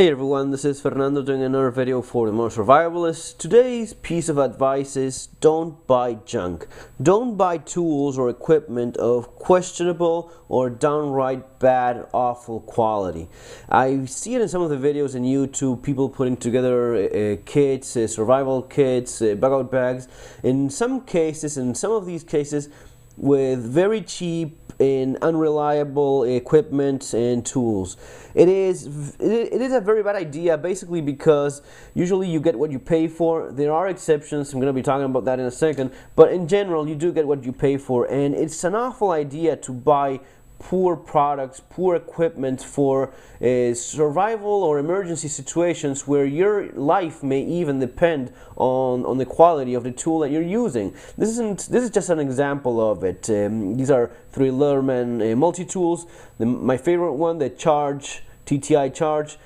Hey everyone, this is Fernando doing another video for the Modern Survivalist. Today's piece of advice is don't buy junk. Don't buy tools or equipment of questionable or downright bad, awful quality. I see it in some of the videos on YouTube, people putting together kits, survival kits, bug-out bags. In some of these cases, with very cheap and unreliable equipment and tools. It is a very bad idea, basically because usually you get what you pay for. There are exceptions, I'm going to be talking about that in a second, but in general you do get what you pay for, and it's an awful idea to buy poor products, poor equipment for survival or emergency situations where your life may even depend on the quality of the tool that you're using. This is just an example of it. These are 3 Leatherman multi-tools. My favorite one, the Charge, TTI Charge,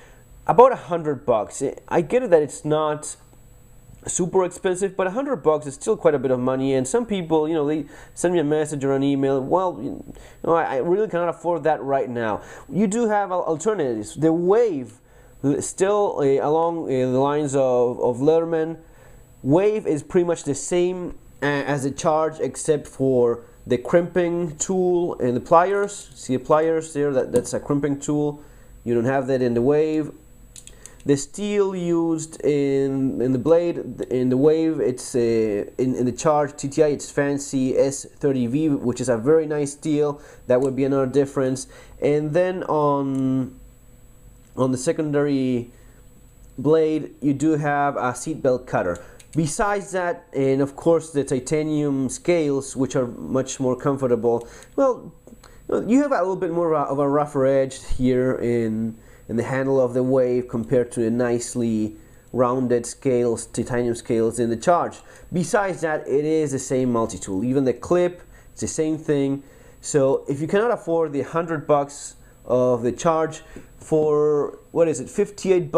about $100. I get it that it's not super expensive, but $100 is still quite a bit of money, and some people, they send me a message or an email, well, I really cannot afford that right now. You do have alternatives. The Wave, still along the lines of Leatherman, Wave is pretty much the same as the Charge, except for the crimping tool and the pliers. See the pliers there? That's a crimping tool. You don't have that in the Wave. The steel used in the blade, in the Wave, it's in the Charge TTI, it's fancy S30V, which is a very nice steel. That would be another difference. And then on the secondary blade, you do have a seatbelt cutter. Besides that, and of course the titanium scales, which are much more comfortable, well, you have a little bit more of a rougher edge here in the handle of the Wave compared to the nicely rounded scales, titanium scales in the Charge. Besides that, it is the same multi-tool. Even the clip, it's the same thing. So if you cannot afford the $100 of the Charge, for what is it, $58?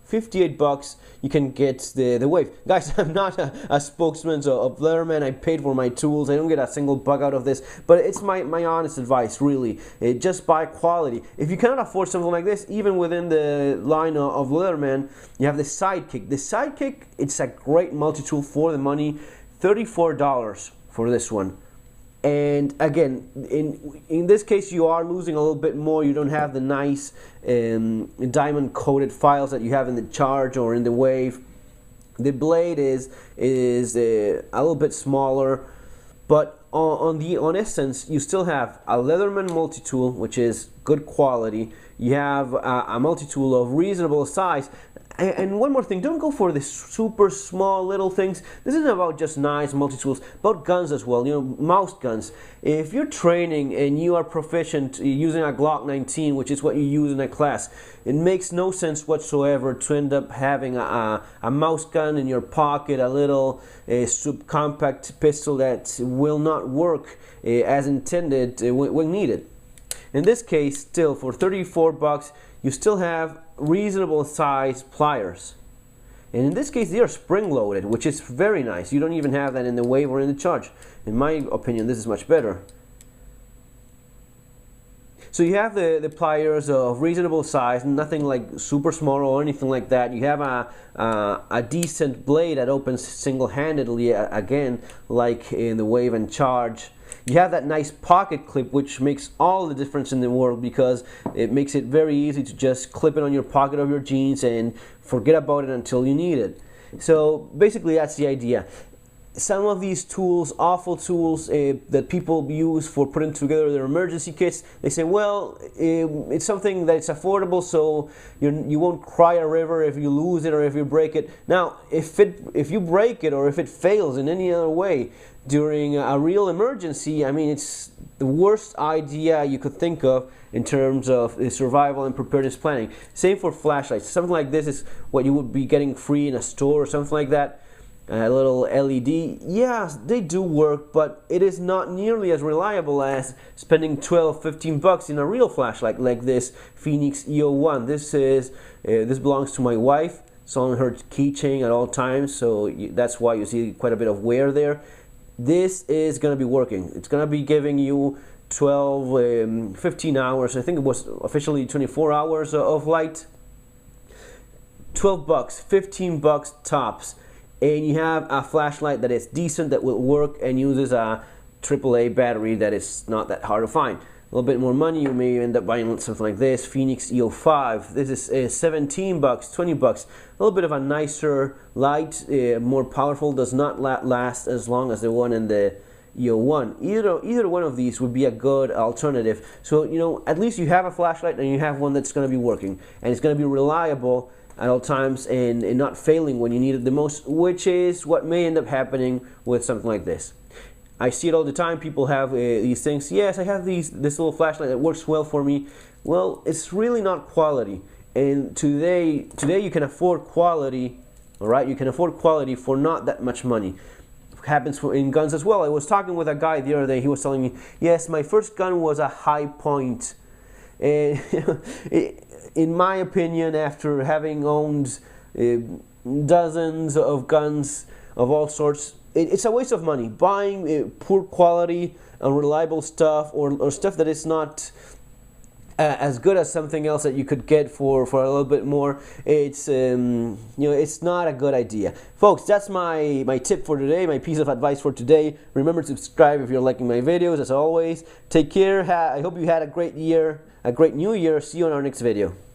$58, you can get the Wave. Guys, I'm not a spokesman of Leatherman. I paid for my tools. I don't get a single bug out of this, but it's my honest advice, really. Just buy quality. If you cannot afford something like this, even within the line of Leatherman, you have the Sidekick. The Sidekick, it's a great multi-tool for the money. $34 for this one. And again, in this case, you are losing a little bit more. You don't have the nice diamond-coated files that you have in the Charge or in the Wave. The blade is a little bit smaller, but on essence, you still have a Leatherman multi-tool, which is good quality. You have a multi-tool of reasonable size. And one more thing, don't go for the super small little things. This isn't about just knives, multi-tools, about guns as well, mouse guns. If you're training and you are proficient using a Glock 19, which is what you use in a class, it makes no sense whatsoever to end up having a mouse gun in your pocket, a little subcompact pistol that will not work as intended when needed. In this case, still, for $34, you still have reasonable size pliers. And in this case, they are spring-loaded, which is very nice. You don't even have that in the Wave or in the Charge. In my opinion, this is much better. So you have the pliers of reasonable size, nothing like super small or anything like that. You have a decent blade that opens single-handedly, again, like in the Wave and Charge. You have that nice pocket clip, which makes all the difference in the world because it makes it very easy to just clip it on your pocket of your jeans and forget about it until you need it. So basically that's the idea. Some of these tools, awful tools that people use for putting together their emergency kits, they say, well, it's something that's affordable, so you won't cry a river if you lose it or if you break it. Now, if you break it or if it fails in any other way during a real emergency, I mean, it's the worst idea you could think of in terms of survival and preparedness planning. Same for flashlights. Something like this is what you would be getting free in a store or something like that. A little LED, yeah, they do work, but it is not nearly as reliable as spending $12-15 in a real flashlight like this Phoenix EO1. This belongs to my wife. It's on her keychain at all times, so that's why you see quite a bit of wear there. This is going to be working. It's going to be giving you 12, 15 hours. I think it was officially 24 hours of light. 12 bucks, 15 bucks tops, and you have a flashlight that is decent, that will work, and uses a AAA battery that is not that hard to find. A little bit more money, you may end up buying something like this, Phoenix EO5. This is 17 bucks, 20 bucks. A little bit of a nicer light, more powerful, does not last as long as the one in the EO1. Either one of these would be a good alternative. So, you know, at least you have a flashlight and you have one that's going to be working, and it's going to be reliable at all times and not failing when you need it the most, which is what may end up happening with something like this. I see it all the time. People have these things. Yes, I have this little flashlight that works well for me. Well, it's really not quality. And today you can afford quality. All right, you can afford quality for not that much money. It happens in guns as well. I was talking with a guy the other day. He was telling me, yes, my first gun was a High Point. And in my opinion, after having owned dozens of guns of all sorts, it's a waste of money buying poor quality, unreliable stuff, or stuff that is not as good as something else that you could get for a little bit more. It's you know, it's not a good idea, folks. That's my tip for today, my piece of advice for today. Remember to subscribe if you're liking my videos. As always, take care. I hope you had a great year, a great new year. See you on our next video.